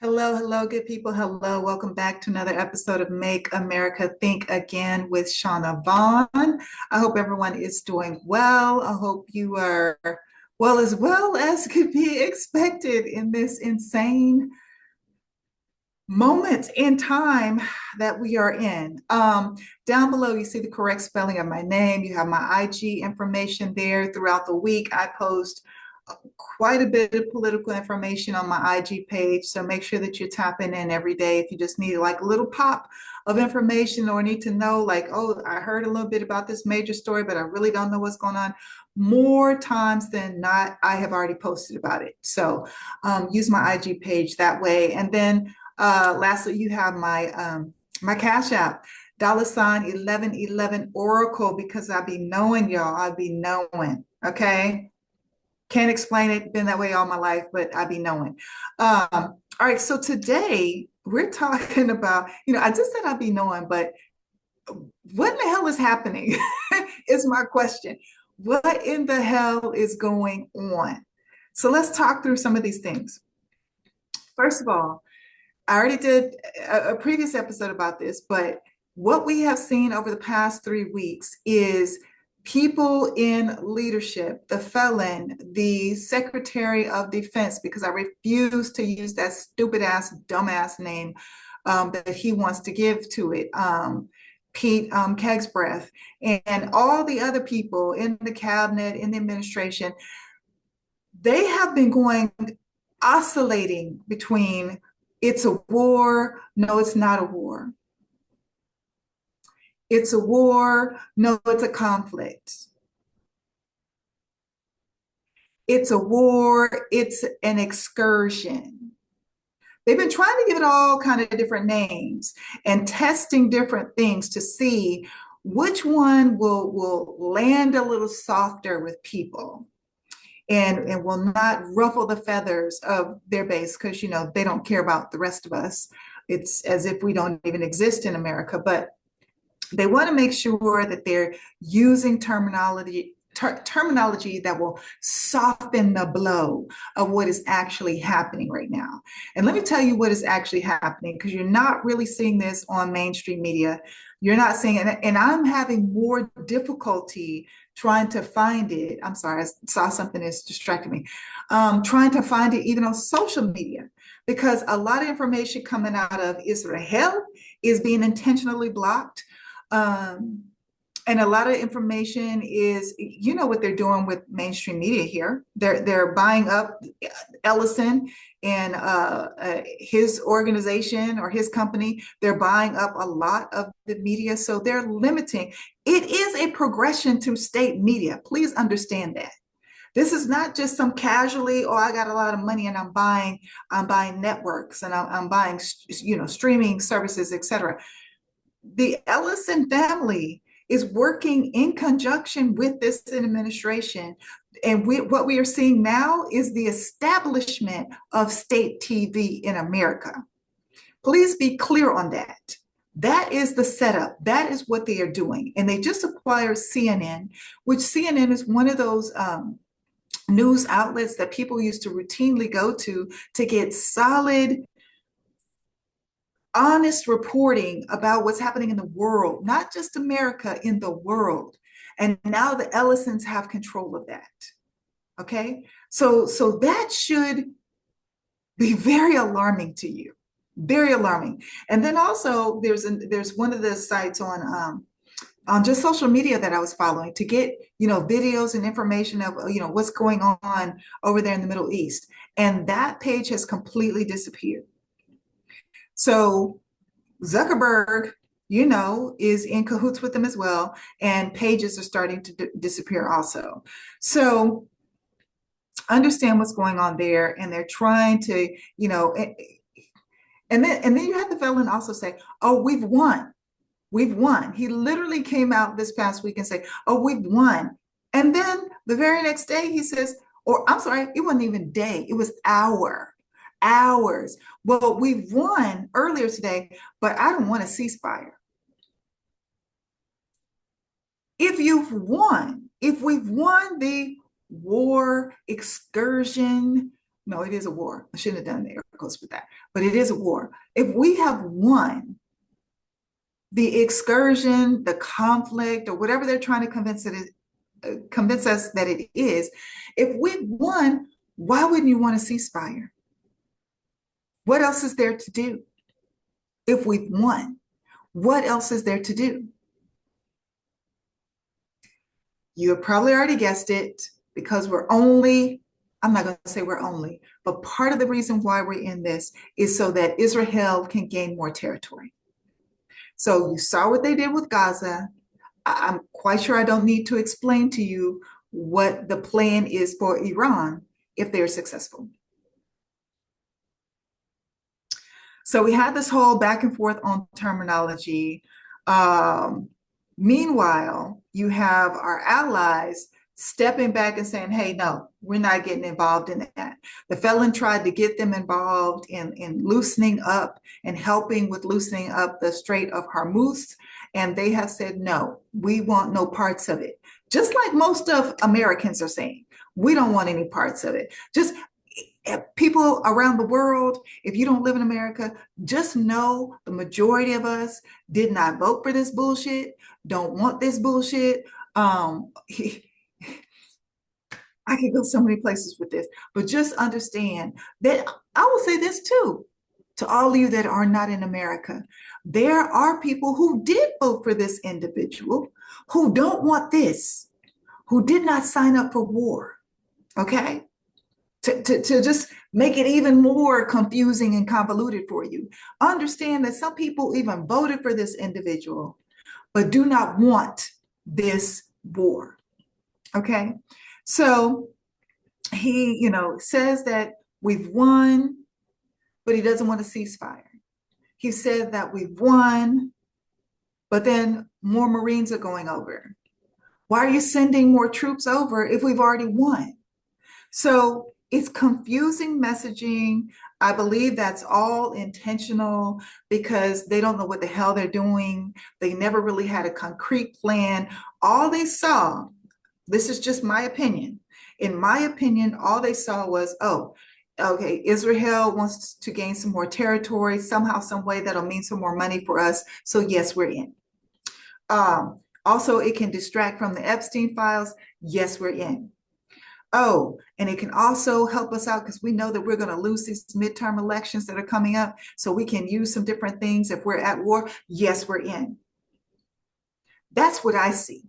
Hello, hello, good people. Hello, welcome back to another episode of Make America Think Again with Shauna Vaughn. I hope everyone is doing well. I hope you are well as could be expected in this insane moment in time that we are in. Down below, you see the correct spelling of my name. You have my IG information there. Throughout the week, I post quite a bit of political information on my IG page. So make sure that you're tapping in every day. If you just need like a little pop of information or need to know, like, oh, I heard a little bit about this major story, but I really don't know what's going on. More times than not, I have already posted about it. So use my IG page that way. And then lastly, you have my Cash App. $ 1111 Oracle, because I be knowing y'all, I be knowing, okay? Can't explain it, been that way all my life, but I be knowing. All right, so today we're talking about, I just said I be knowing, but what in the hell is happening is my question. What in the hell is going on? So let's talk through some of these things. First of all, I already did a previous episode about this, but what we have seen over the past 3 weeks is people in leadership, the felon, the Secretary of Defense, because I refuse to use that stupid ass, dumbass name that he wants to give to it. Pete Kegsbreath, and all the other people in the cabinet, in the administration, they have been oscillating between it's a war, no, it's not a war. It's a war, no, it's a conflict. It's a war, it's an excursion. They've been trying to give it all kind of different names and testing different things to see which one will land a little softer with people and will not ruffle the feathers of their base, because they don't care about the rest of us. It's as if we don't even exist in America, but they want to make sure that they're using terminology that will soften the blow of what is actually happening right now. And let me tell you what is actually happening, because you're not really seeing this on mainstream media. You're not seeing it, and I'm having more difficulty trying to find it. I'm sorry, I saw something that's distracted me. Trying to find it even on social media, because a lot of information coming out of Israel is being intentionally blocked. And a lot of information is, what they're doing with mainstream media here. They're buying up Ellison and his organization or his company. They're buying up a lot of the media, so they're limiting. It is a progression to state media. Please understand that. This is not just some casually, oh, I got a lot of money and I'm buying networks and I'm buying, streaming services, etc. The Ellison family is working in conjunction with this administration. And what we are seeing now is the establishment of state TV in America. Please be clear on that. That is the setup. That is what they are doing. And they just acquired CNN, which CNN is one of those news outlets that people used to routinely go to get solid, honest reporting about what's happening in the world, not just America, in the world. And now the Ellisons have control of that. Okay, so that should be very alarming to you, very alarming. And then also there's one of the sites on just social media that I was following to get videos and information of what's going on over there in the Middle East, and that page has completely disappeared. So Zuckerberg, is in cahoots with them as well, and pages are starting to disappear also. So understand what's going on there, and they're trying to, and then you have the felon also say, "Oh, we've won, we've won." He literally came out this past week and say, "Oh, we've won," and then the very next day he says, or I'm sorry, it wasn't even day, it was hours. Well, we've won earlier today, but I don't want a ceasefire. If we've won the war excursion, No, it is a war. I shouldn't have done the air quotes with that, but it is a war. If we have won the excursion, the conflict, or whatever they're trying to convince us that it is, if we've won, why wouldn't you want a ceasefire? What else is there to do? If we've won, what else is there to do? You have probably already guessed it because I'm not going to say we're only, but part of the reason why we're in this is so that Israel can gain more territory. So you saw what they did with Gaza. I'm quite sure I don't need to explain to you what the plan is for Iran if they're successful. So we had this whole back and forth on terminology. Um, Meanwhile, you have our allies stepping back and saying, hey, no, we're not getting involved in that. The felon tried to get them involved in loosening up and helping with loosening up the Strait of Hormuz. And they have said, no, we want no parts of it. Just like most of Americans are saying, we don't want any parts of it. Just people around the world, if you don't live in America, just know the majority of us did not vote for this bullshit, don't want this bullshit. I could go so many places with this, but just understand that I will say this too to all of you that are not in America. There are people who did vote for this individual who don't want this, who did not sign up for war. Okay? To just make it even more confusing and convoluted for you. Understand that some people even voted for this individual, but do not want this war. Okay. So he, says that we've won, but he doesn't want a ceasefire. He said that we've won, but then more Marines are going over. Why are you sending more troops over if we've already won? So it's confusing messaging. I believe that's all intentional because they don't know what the hell they're doing. They never really had a concrete plan. All they saw, this is just my opinion. In my opinion, all they saw was, oh, okay, Israel wants to gain some more territory, somehow, some way that'll mean some more money for us. So yes, we're in. Also, it can distract from the Epstein files. Yes, we're in. Oh, and it can also help us out because we know that we're going to lose these midterm elections that are coming up. So we can use some different things if we're at war. Yes, we're in. That's what I see.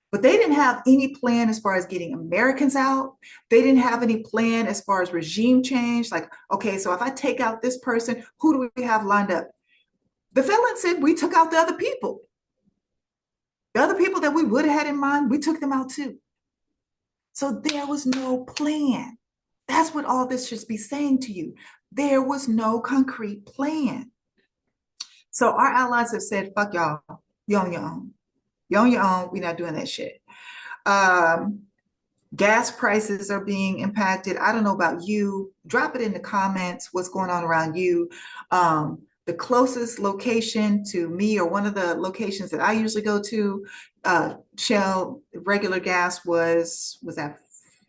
But they didn't have any plan as far as getting Americans out. They didn't have any plan as far as regime change. Like, okay, so if I take out this person, who do we have lined up? The felon said we took out the other people. The other people that we would have had in mind, we took them out too. So there was no plan. That's what all this should be saying to you. There was no concrete plan. So our allies have said, fuck y'all, you're on your own. You're on your own. We're not doing that shit. Gas prices are being impacted. I don't know about you. Drop it in the comments. What's going on around you? The closest location to me, or one of the locations that I usually go to, Shell regular gas was that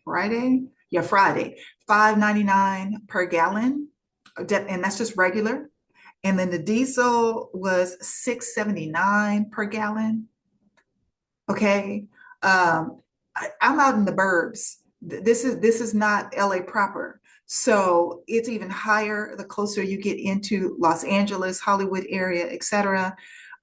Friday? Yeah, Friday, $5.99 per gallon, and that's just regular. And then the diesel was $6.79 per gallon. Okay, I'm out in the burbs. This is not LA proper. So it's even higher the closer you get into Los Angeles, Hollywood area, etc.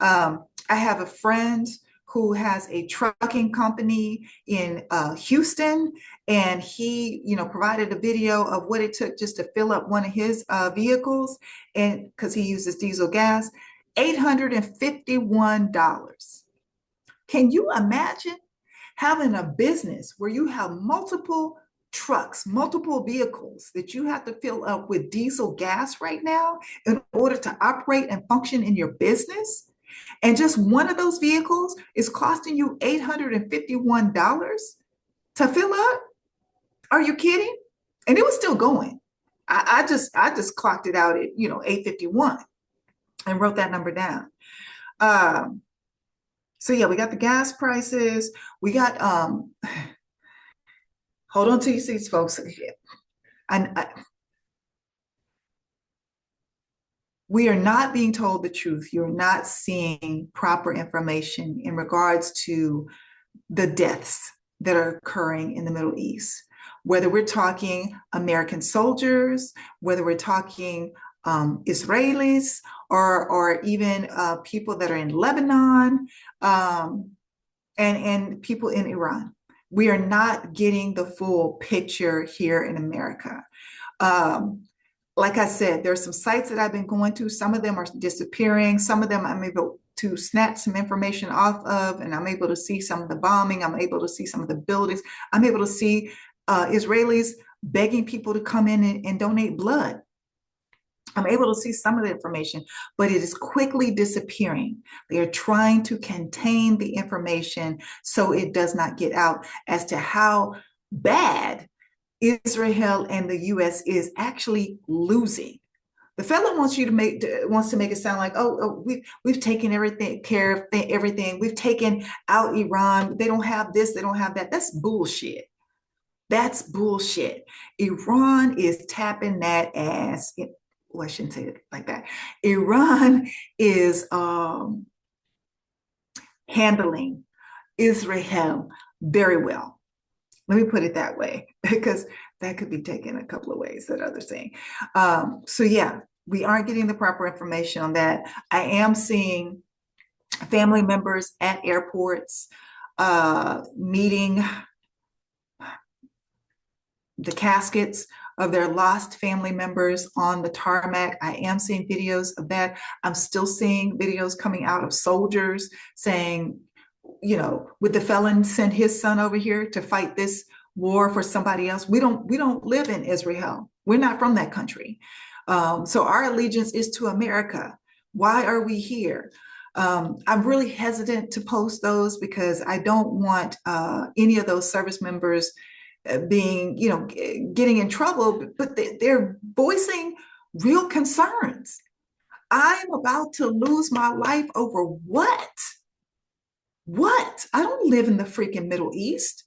I have a friend who has a trucking company in Houston, and he, provided a video of what it took just to fill up one of his vehicles, and because he uses diesel gas, $851. Can you imagine having a business where you have multiple trucks, multiple vehicles that you have to fill up with diesel gas right now in order to operate and function in your business? And just one of those vehicles is costing you $851 to fill up? Are you kidding? And it was still going. I just clocked it out at 851 and wrote that number down. So yeah, we got the gas prices. We got hold on to your seats, folks. And we are not being told the truth. You're not seeing proper information in regards to the deaths that are occurring in the Middle East, whether we're talking American soldiers, whether we're talking Israelis, or even people that are in Lebanon, and people in Iran. We are not getting the full picture here in America. Um, like I said, there's some sites that I've been going to. Some of them are disappearing. Some of them I'm able to snatch some information off of, and I'm able to see some of the bombing. I'm able to see some of the buildings. I'm able to see Israelis begging people to come in and donate blood. I'm able to see some of the information, but it is quickly disappearing. They are trying to contain the information so it does not get out as to how bad Israel and the US is actually losing. The fellow wants to make it sound like, we've taken everything care of everything. We've taken out Iran. They don't have this, they don't have that. That's bullshit. That's bullshit. Iran is tapping that ass. Well, I shouldn't say it like that. Iran is handling Israel very well. Let me put it that way, because that could be taken a couple of ways, that other thing. So yeah, we aren't getting the proper information on that. I am seeing family members at airports meeting the caskets of their lost family members on the tarmac. I am seeing videos of that. I'm still seeing videos coming out of soldiers saying, would the felon send his son over here to fight this war for somebody else? We don't live in Israel. We're not from that country. So our allegiance is to America. Why are we here? I'm really hesitant to post those because I don't want any of those service members being, getting in trouble, but they're voicing real concerns. I'm about to lose my life over what? What? I don't live in the freaking Middle East.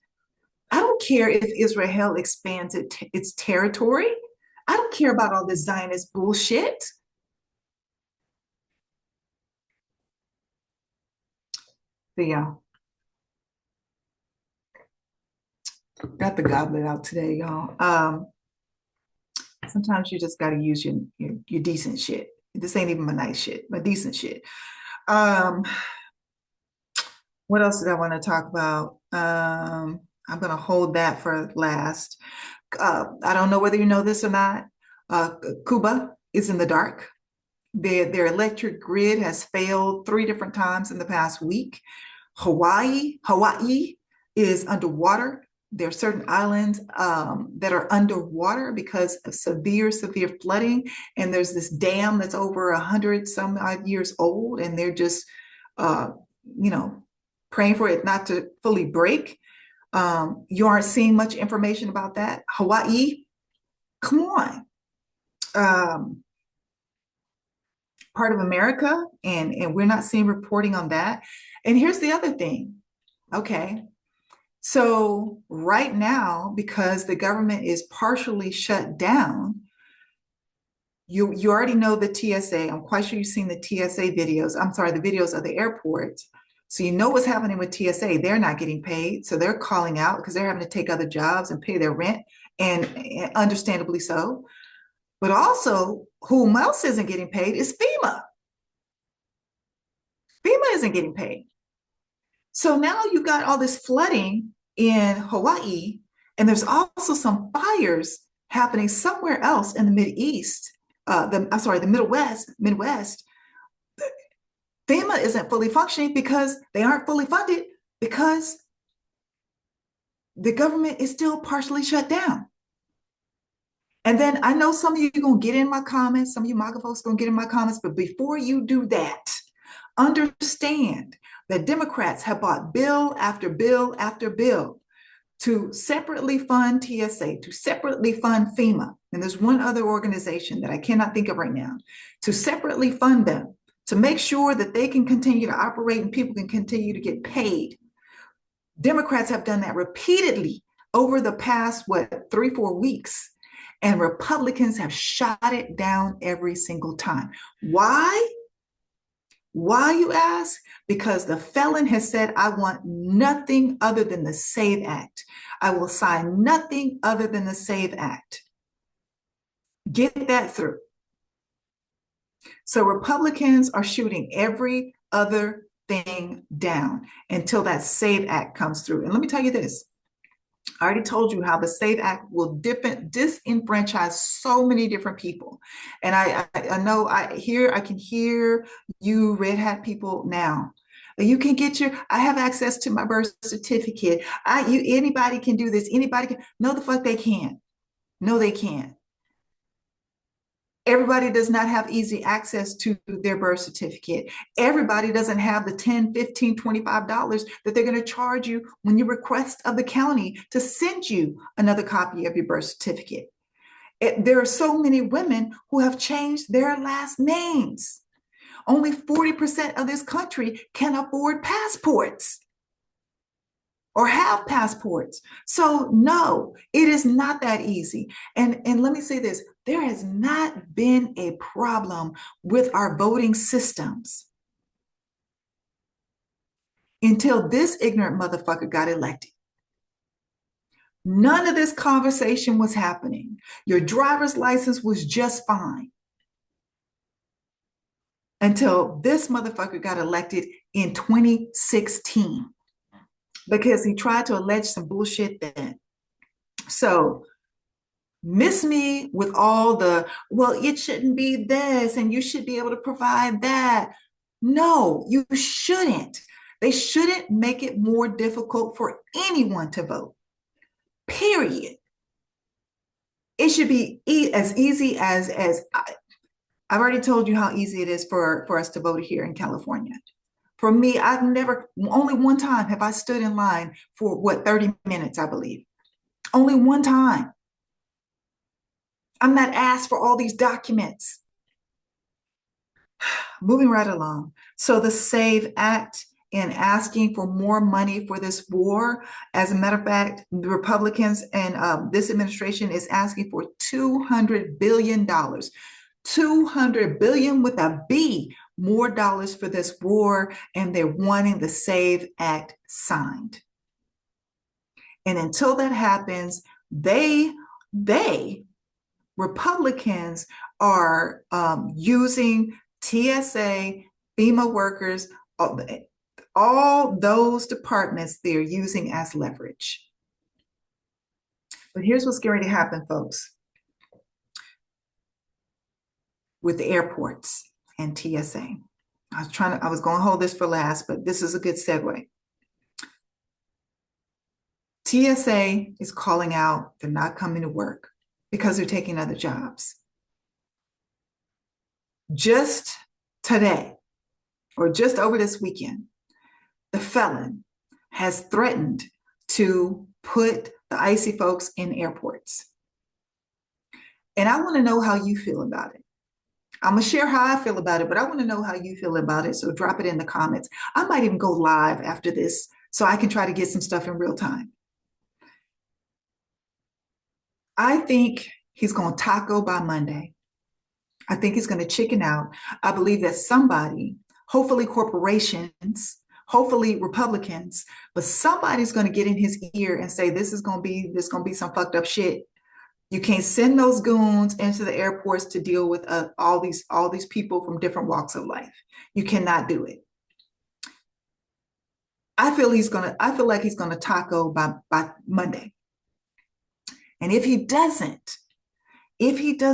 I don't care if Israel expands its territory. I don't care about all this Zionist bullshit. But yeah, got the goblet out today, y'all. Sometimes you just got to use your decent shit. This ain't even my nice shit, my decent shit. Um, what else did I want to talk about? I'm going to hold that for last. I don't know whether you know this or not. Cuba is in the dark. Their electric grid has failed 3 different times in the past week. Hawaii is underwater. There are certain islands that are underwater because of severe flooding. And there's this dam that's over 100 some odd years old, and they're just, praying for it not to fully break. You aren't seeing much information about that. Hawaii, come on. Part of America, and we're not seeing reporting on that. And here's the other thing. Okay. So right now, because the government is partially shut down, you already know the TSA. I'm quite sure you've seen the TSA videos. I'm sorry, the videos of the airport. So you know what's happening with TSA. They're not getting paid. So they're calling out because they're having to take other jobs and pay their rent, and understandably so. But also, whom else isn't getting paid is FEMA. FEMA isn't getting paid. So now you've got all this flooding in Hawaii, and there's also some fires happening somewhere else in the Mideast. The Midwest. FEMA isn't fully functioning because they aren't fully funded because the government is still partially shut down. And then I know some of you are going to get in my comments, some of you MAGA folks are going to get in my comments, but before you do that, understand that Democrats have bought bill after bill after bill to separately fund TSA, to separately fund FEMA. And there's one other organization that I cannot think of right now, to separately fund them, to make sure that they can continue to operate and people can continue to get paid. Democrats have done that repeatedly over the past, 3-4 weeks. And Republicans have shot it down every single time. Why? Why, you ask? Because the felon has said, I want nothing other than the SAVE Act. I will sign nothing other than the SAVE Act. Get that through. So Republicans are shooting every other thing down until that SAVE Act comes through. And let me tell you this. I already told you how the SAVE Act will disenfranchise so many different people. And I know I can hear you red hat people now. You can get I have access to my birth certificate. Anybody can do this. Anybody can. No, the fuck they can't. No, they can't. Everybody does not have easy access to their birth certificate. Everybody doesn't have the $10, $15, $25 that they're going to charge you when you request of the county to send you another copy of your birth certificate. There are so many women who have changed their last names. Only 40% of this country can afford passports or have passports. So no, it is not that easy. And let me say this, there has not been a problem with our voting systems until this ignorant motherfucker got elected. None of this conversation was happening. Your driver's license was just fine until this motherfucker got elected in 2016. Because he tried to allege some bullshit then. So miss me with all the, well, it shouldn't be this, and you should be able to provide that. No, you shouldn't. They shouldn't make it more difficult for anyone to vote, period. It should be as easy as I've already told you how easy it is for us to vote here in California. For me, only one time have I stood in line for 30 minutes, I believe. Only one time. I'm not asked for all these documents. Moving right along. So the SAVE Act in asking for more money for this war, as a matter of fact, the Republicans and this administration is asking for $200 billion. $200 billion with a B, more dollars for this war, and they're wanting the SAVE Act signed. And until that happens, Republicans are using TSA, FEMA workers, all those departments they're using as leverage. But here's what's going to happen, folks, with the airports and TSA. I was going to hold this for last, but this is a good segue. TSA is calling out, they're not coming to work because they're taking other jobs. Just today, or just over this weekend, the felon has threatened to put the icy folks in airports. And I want to know how you feel about it. I'm going to share how I feel about it, but I want to know how you feel about it. So drop it in the comments. I might even go live after this so I can try to get some stuff in real time. I think he's going to taco by Monday. I think he's going to chicken out. I believe that somebody, hopefully corporations, hopefully Republicans, but somebody's going to get in his ear and say, this is going to be some fucked up shit. You can't send those goons into the airports to deal with all these people from different walks of life. You cannot do it. I feel like he's gonna taco by Monday. And if he does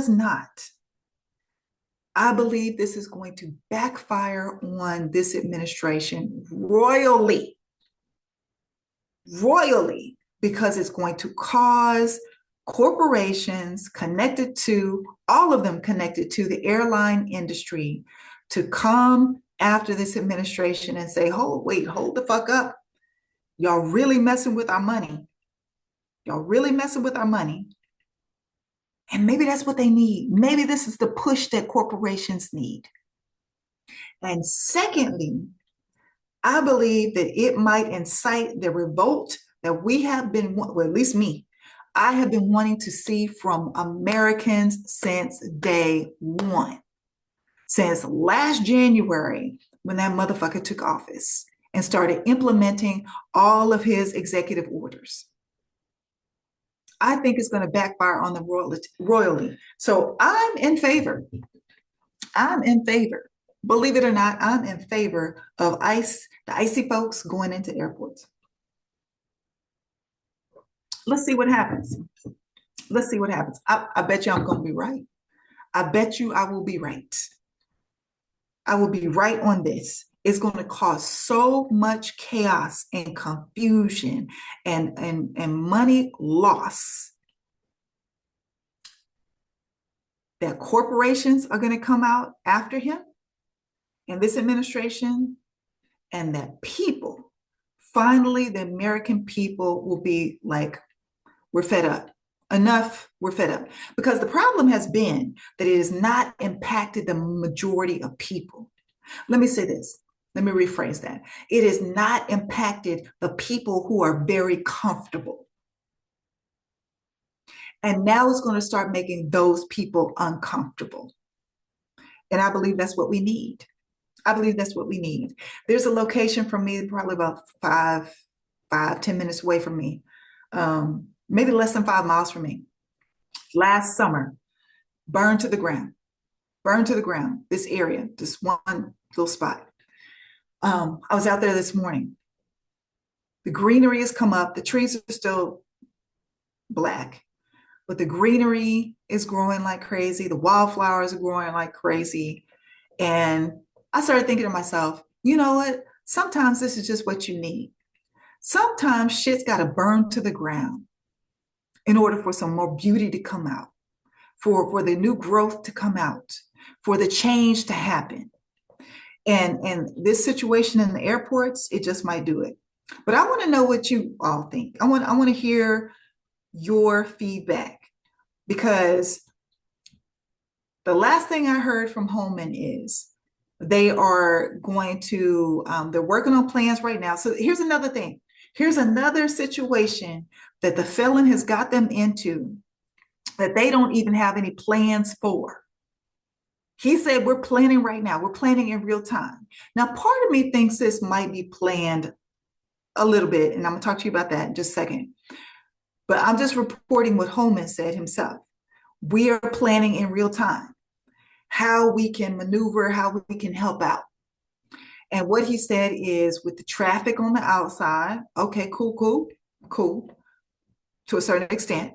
not, I believe this is going to backfire on this administration royally, because it's going to cause corporations all of them connected to the airline industry, to come after this administration and say, hold the fuck up. Y'all really messing with our money. And maybe that's what they need. Maybe this is the push that corporations need. And secondly, I believe that it might incite the revolt that we have been, well, at least me, I have been wanting to see from Americans since day one, since last January when that motherfucker took office and started implementing all of his executive orders. I think it's going to backfire on the royally. So I'm in favor. I'm in favor. Believe it or not, I'm in favor of the icy folks going into airports. Let's see what happens. Let's see what happens. I bet you I'm going to be right. I bet you I will be right. I will be right on this. It's going to cause so much chaos and confusion and money loss that corporations are going to come out after him and this administration, and that people, finally, the American people will be like, we're fed up. Enough, we're fed up. Because the problem has been that it has not impacted the majority of people. Let me say this. Let me rephrase that. It has not impacted the people who are very comfortable. And now it's going to start making those people uncomfortable. And I believe that's what we need. I believe that's what we need. There's a location from me, probably about 10 minutes away from me, maybe less than 5 miles from me. Last summer, burned to the ground, this area, this one little spot. I was out there this morning. The greenery has come up. The trees are still black, but the greenery is growing like crazy. The wildflowers are growing like crazy. And I started thinking to myself, you know what? Sometimes this is just what you need. Sometimes shit's got to burn to the ground in order for some more beauty to come out, for the new growth to come out, for the change to happen. And this situation in the airports, it just might do it. But I want to know what you all think. I want to hear your feedback, because the last thing I heard from Holman is they are going to, they're working on plans right now. So here's another thing. Here's another situation that the felon has got them into that they don't even have any plans for. He said, we're planning right now. We're planning in real time. Now, part of me thinks this might be planned a little bit, and I'm going to talk to you about that in just a second. But I'm just reporting what Holman said himself. We are planning in real time how we can maneuver, how we can help out. And what he said is, with the traffic on the outside, okay, cool, to a certain extent.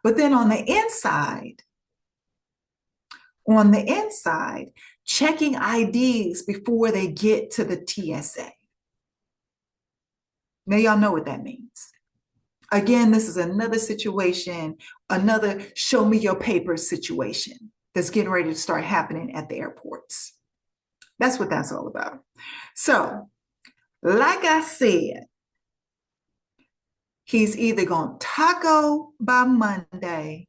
But then on the inside, checking IDs before they get to the TSA. Now, y'all know what that means. Again, this is another situation, another show me your papers situation that's getting ready to start happening at the airports. That's what that's all about. So, like I said, he's either going to taco by Monday,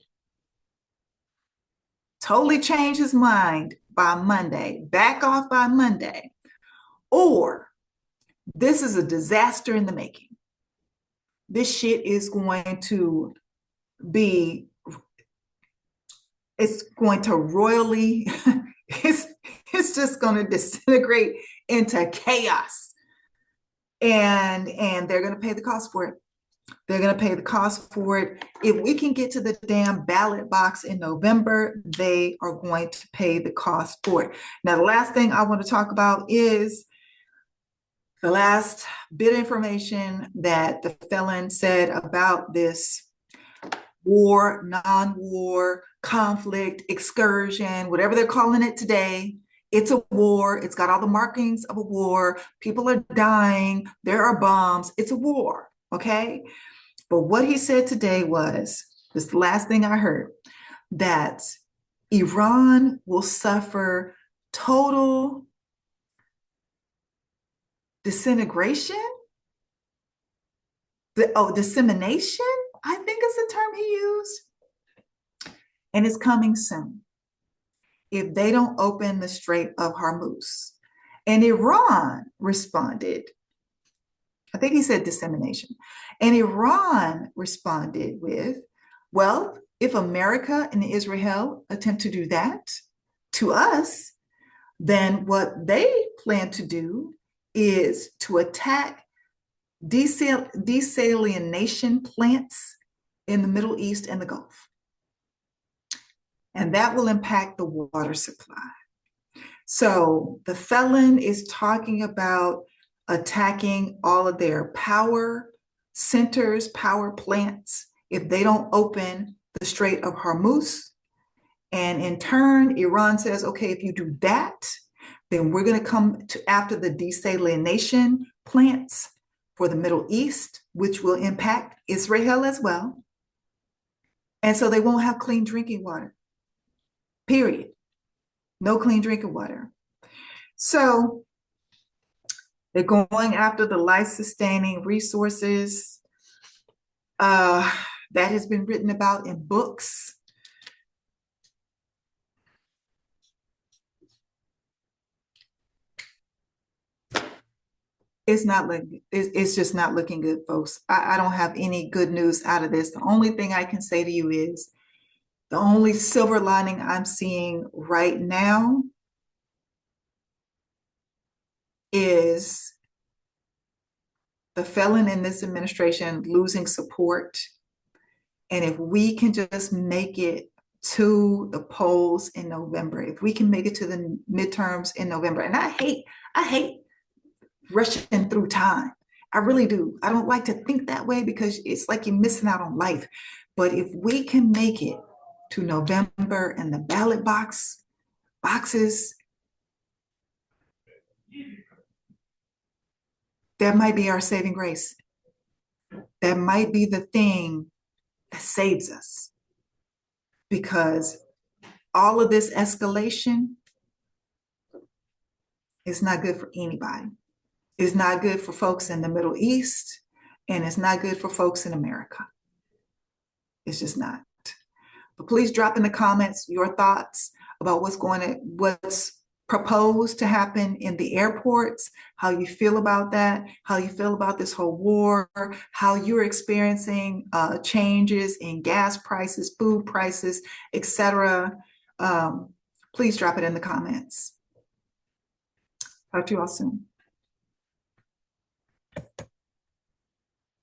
totally change his mind by Monday, back off by Monday, or this is a disaster in the making. This shit is going to be, it's going to royally, it's just going to disintegrate into chaos. And they're going to pay the cost for it. They're going to pay the cost for it. If we can get to the damn ballot box in November, they are going to pay the cost for it. Now, the last thing I want to talk about is the last bit of information that the felon said about this war, non-war, conflict, excursion, whatever they're calling it today. It's a war. It's got all the markings of a war. People are dying. There are bombs. It's a war, okay? But what he said today was, this is the last thing I heard, that Iran will suffer total disintegration? Dissemination, I think is the term he used. And it's coming soon if they don't open the Strait of Hormuz. And Iran responded I think he said dissemination. And Iran responded with, well, if America and Israel attempt to do that to us, then what they plan to do is to attack desalination plants in the Middle East and the Gulf. And that will impact the water supply. So the felon is talking about attacking all of their power centers, power plants, if they don't open the Strait of Hormuz. And in turn, Iran says, okay, if you do that, then we're going to come to after the desalination plants for the Middle East, which will impact Israel as well. And so they won't have clean drinking water, period. No clean drinking water. So they're going after the life-sustaining resources. That has been written about in books. It's just not looking good, folks. I don't have any good news out of this. The only thing I can say to you is the only silver lining I'm seeing right now is the felon in this administration losing support. And if we can just make it to the polls in November, if we can make it to the midterms in November, and I hate rushing through time. I really do. I don't like to think that way because it's like you're missing out on life. But if we can make it to November and the ballot boxes, that might be our saving grace. That might be the thing that saves us. Because all of this escalation is not good for anybody. It's not good for folks in the Middle East, and it's not good for folks in America. It's just not. But please drop in the comments your thoughts about what's proposed to happen in the airports, how you feel about that, how you feel about this whole war, how you're experiencing changes in gas prices, food prices, etc. Please drop it in the comments. Talk to you all soon.